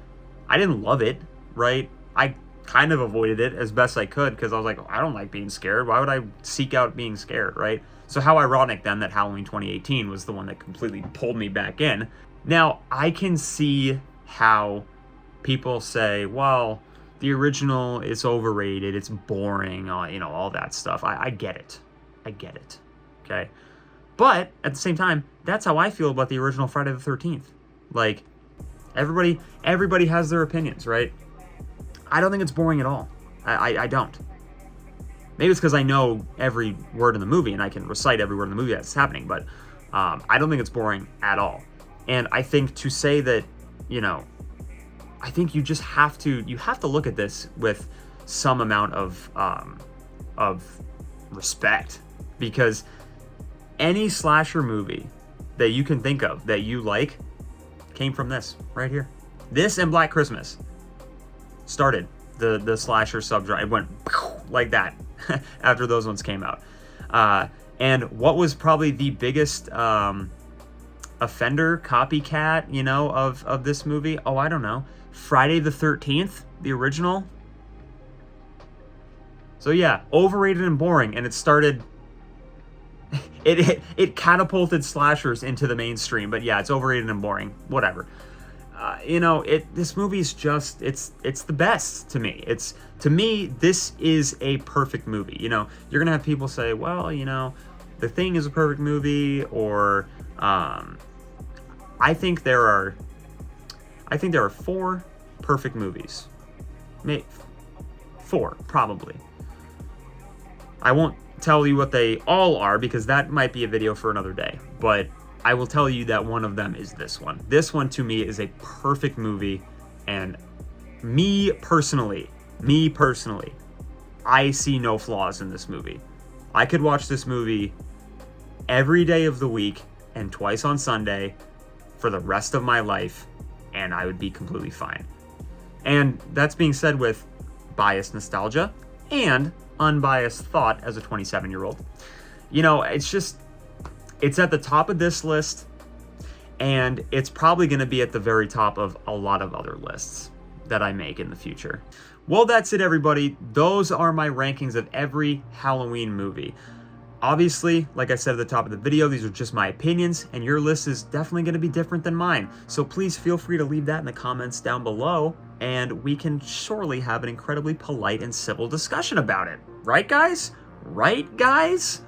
I didn't love it, right? I kind of avoided it as best I could because I was like, I don't like being scared. Why would I seek out being scared, right? So how ironic then that Halloween 2018 was the one that completely pulled me back in. Now, I can see how people say, well, the original is overrated, it's boring, you know, all that stuff. I get it. I get it. Okay? But at the same time, that's how I feel about the original Friday the 13th. Like, everybody has their opinions, right? I don't think it's boring at all. I don't. Maybe it's because I know every word in the movie and I can recite every word in the movie that's happening, but I don't think it's boring at all. And I think to say that, you know, I think you just have to look at this with some amount of respect, because any slasher movie that you can think of that you like came from this right here. This and Black Christmas started the slasher subgenre. It went like that after those ones came out. And what was probably the biggest offender, copycat, you know, of this movie? Oh, I don't know. Friday the 13th, the original. So yeah, overrated and boring, and it started... It catapulted slashers into the mainstream, but yeah, it's overrated and boring. Whatever. You know, this movie is just, it's the best to me. To me, this is a perfect movie. You know, you're gonna have people say, well, you know, The Thing is a perfect movie, or I think there are 4 perfect movies. Maybe 4, probably. I won't tell you what they all are, because that might be a video for another day, but I will tell you that one of them is this one. This one, to me, is a perfect movie, and me personally, I see no flaws in this movie. I could watch this movie every day of the week and twice on Sunday for the rest of my life, and I would be completely fine. And that's being said with biased nostalgia and unbiased thought as a 27-year-old. You know, it's at the top of this list, and it's probably going to be at the very top of a lot of other lists that I make in the future. Well, that's it, everybody. Those are my rankings of every Halloween movie. Obviously, like I said at the top of the video, these are just my opinions, and your list is definitely going to be different than mine. So please feel free to leave that in the comments down below, and we can surely have an incredibly polite and civil discussion about it. Right, guys? Right, guys?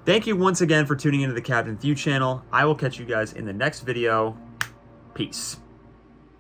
Thank you once again for tuning into the Captain View channel. I will catch you guys in the next video. Peace.